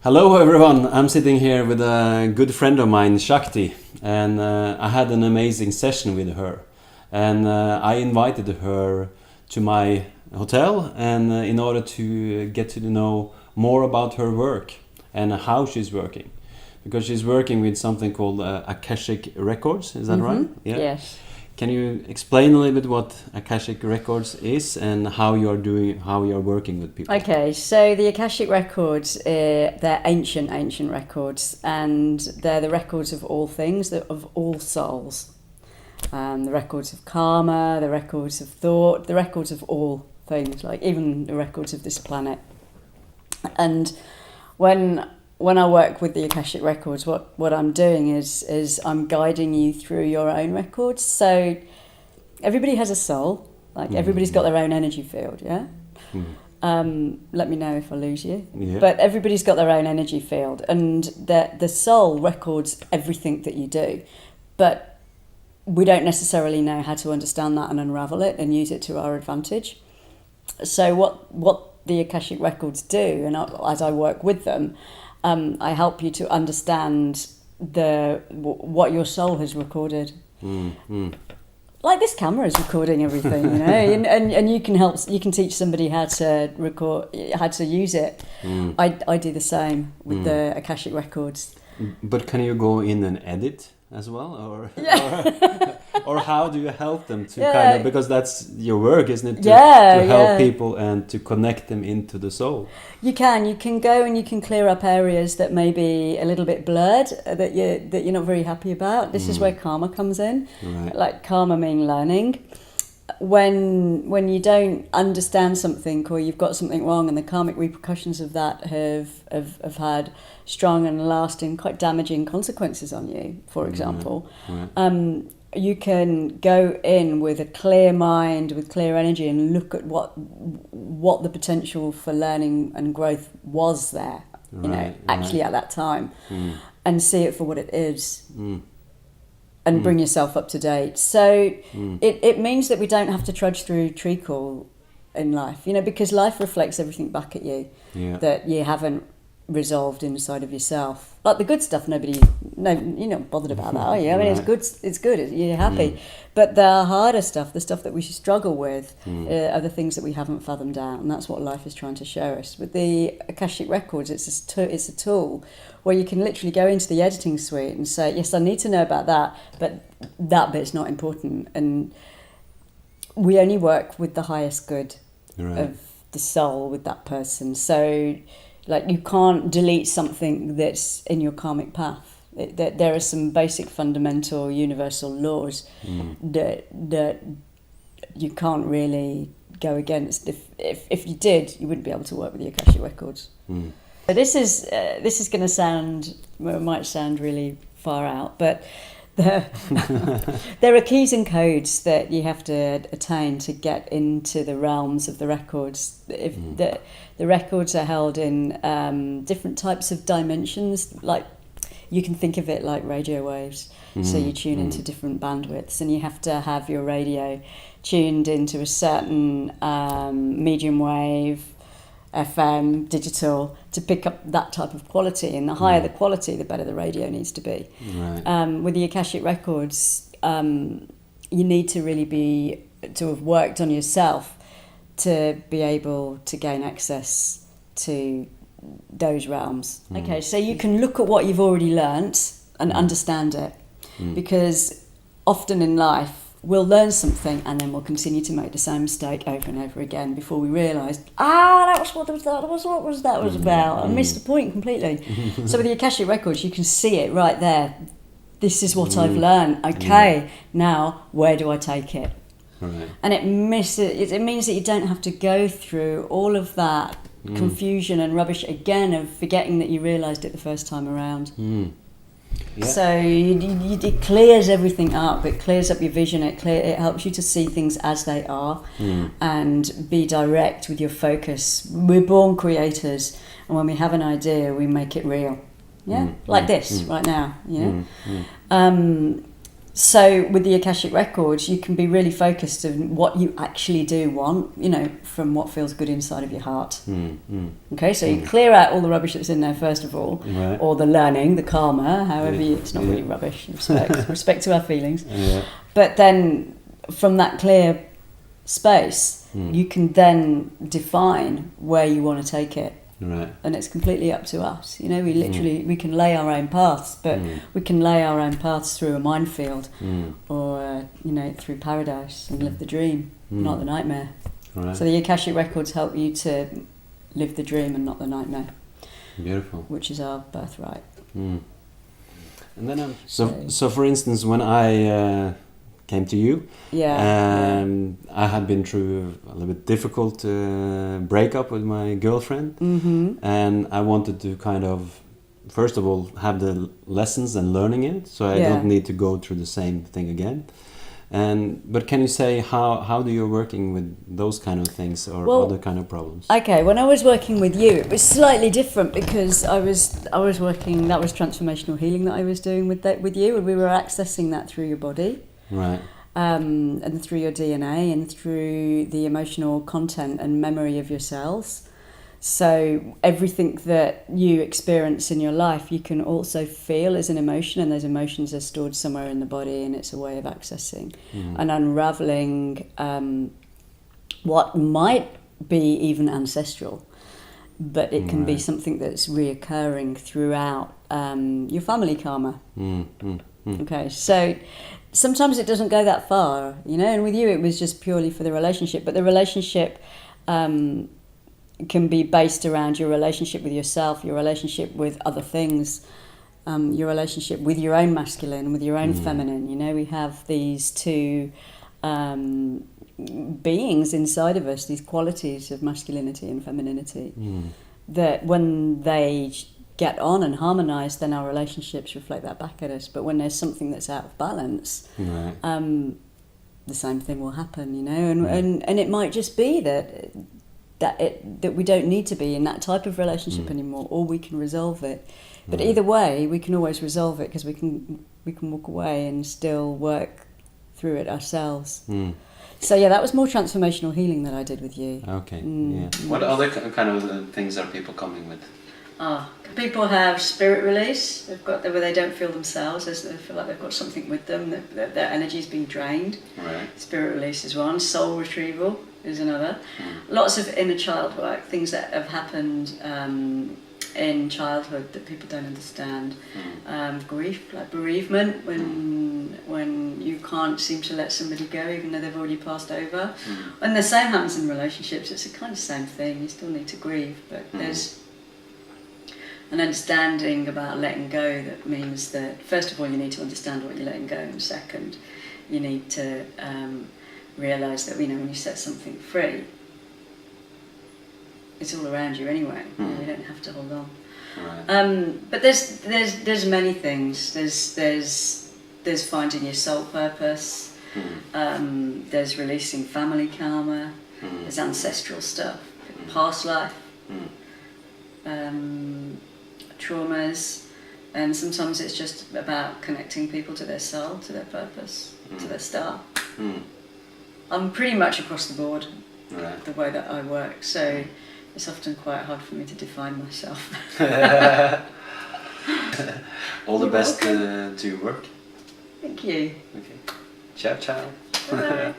Hello everyone, I'm sitting here with a good friend of mine, Shakti, and I had an amazing session with her. And I invited her to my hotel and in order to get to know more about her work and how she's working. Because she's working with something called Akashic Records, is that right? Yeah. Yes. Can you explain a little bit what Akashic Records is and how you're working with people? Okay, so the Akashic Records, they're ancient records, and they're the records of all things, of all souls. The records of karma, the records of thought, the records of all things, like even the records of this planet. And when I work with the Akashic Records, what I'm doing is I'm guiding you through your own records. So everybody has a soul, like everybody's got their own energy field, yeah? Let me know if I lose you. Yeah. But everybody's got their own energy field, and the soul records everything that you do. But we don't necessarily know how to understand that and unravel it and use it to our advantage. So what the Akashic Records do, and as I work with them, I help you to understand what your soul has recorded. Like this camera is recording everything, you know, and you can teach somebody how to record, how to use it. I do the same with the Akashic Records. But can you go in and edit as well, or or how do you help them to kind of, because that's your work, isn't it? To help people and to connect them into the soul. You can go and you can clear up areas that may be a little bit blurred, that you're not very happy about. This is where karma comes in. Right. Like karma mean learning. When you don't understand something, or you've got something wrong, and the karmic repercussions of that have had strong and lasting, quite damaging consequences on you, for example, you can go in with a clear mind, with clear energy, and look at what the potential for learning and growth was there, actually at that time, and see it for what it is. And bring yourself up to date. So it means that we don't have to trudge through treacle in life, because life reflects everything back at you that you haven't resolved inside of yourself. Like the good stuff, you're not bothered about that, are you? I mean, it's good, you're happy. But the harder stuff, the stuff that we struggle with, are the things that we haven't fathomed out, and that's what life is trying to show us. With the Akashic Records, it's a tool where you can literally go into the editing suite and say, yes, I need to know about that, but that bit's not important. And we only work with the highest good of the soul with that person. So, like, you can't delete something that's in your karmic path. There are some basic fundamental universal laws that you can't really go against. If you did, you wouldn't be able to work with the Akashic Records. But this is going to sound, well, it might sound really far out, but there are keys and codes that you have to attain to get into the realms of the records. The records are held in different types of dimensions. Like, you can think of it like radio waves. So you tune into different bandwidths, and you have to have your radio tuned into a certain medium wave, FM, digital, to pick up that type of quality. And the higher the quality, the better the radio needs to be. With the Akashic Records, you need to really to have worked on yourself to be able to gain access to those realms. Okay, so you can look at what you've already learnt and understand it, because often in life, we'll learn something and then we'll continue to make the same mistake over and over again before we realise, that was what that was about. I missed the point completely. So with the Akashic Records, you can see it right there. This is what I've learned. Okay, now where do I take it? And it means that you don't have to go through all of that confusion and rubbish again of forgetting that you realised it the first time around. So it clears everything up. It clears up your vision. It helps you to see things as they are and be direct with your focus. We're born creators, and when we have an idea, we make it real. Like this right now. So with the Akashic Records, you can be really focused on what you actually do want, you know, from what feels good inside of your heart. Okay, so you clear out all the rubbish that's in there first of all, Right. or the learning, the karma, however Yeah. it's not really rubbish, respect to our feelings. Yeah. But then from that clear space, you can then define where you want to take it. Right. And it's completely up to us. You know, we can lay our own paths, but we can lay our own paths through a minefield or, you know, through paradise and live the dream, not the nightmare. Right. So the Akashic Records help you to live the dream and not the nightmare. Beautiful. Which is our birthright. And then so for instance, when I came to you, I had been through a little bit difficult breakup with my girlfriend, and I wanted to kind of, first of all, have the lessons and learning it, so I don't need to go through the same thing again. But can you say how do you working with those kind of things or other kind of problems? Okay, when I was working with you, it was slightly different because I was working. That was transformational healing that I was doing with you, and we were accessing that through your body, right? And through your DNA and through the emotional content and memory of your cells. So everything that you experience in your life, you can also feel as an emotion, and those emotions are stored somewhere in the body, and it's a way of accessing and unraveling what might be even ancestral, but it can be something that's reoccurring throughout your family karma. Okay, so sometimes it doesn't go that far, you know, and with you it was just purely for the relationship, but the relationship can be based around your relationship with yourself, your relationship with other things, your relationship with your own masculine, with your own feminine. You know, we have these two beings inside of us, these qualities of masculinity and femininity, that when they get on and harmonise, then our relationships reflect that back at us. But when there's something that's out of balance, the same thing will happen, you know, and it might just be that we don't need to be in that type of relationship anymore, or we can resolve it. But either way, we can always resolve it because we can walk away and still work through it ourselves. So yeah, that was more transformational healing that I did with you. Okay. What other kind of things are people coming with? People have spirit release. They've got where they don't feel themselves. They feel like they've got something with them. Their energy's being drained. Right. Spirit release is one. Soul retrieval is another. Lots of inner child work, things that have happened in childhood that people don't understand. Grief, like bereavement, when you can't seem to let somebody go even though they've already passed over. And the same happens in relationships. It's the kind of same thing. You still need to grieve, but there's an understanding about letting go that means that first of all you need to understand what you're letting go, and second you need to realise that, you know, when you set something free, it's all around you anyway. You know, you don't have to hold on. Right. But there's many things. There's finding your soul purpose. There's releasing family karma. There's ancestral stuff, past life, traumas, and sometimes it's just about connecting people to their soul, to their purpose, to their star. I'm pretty much across the board, the way that I work, so it's often quite hard for me to define myself. All the best to your work. Thank you. Okay. Ciao, ciao. Bye.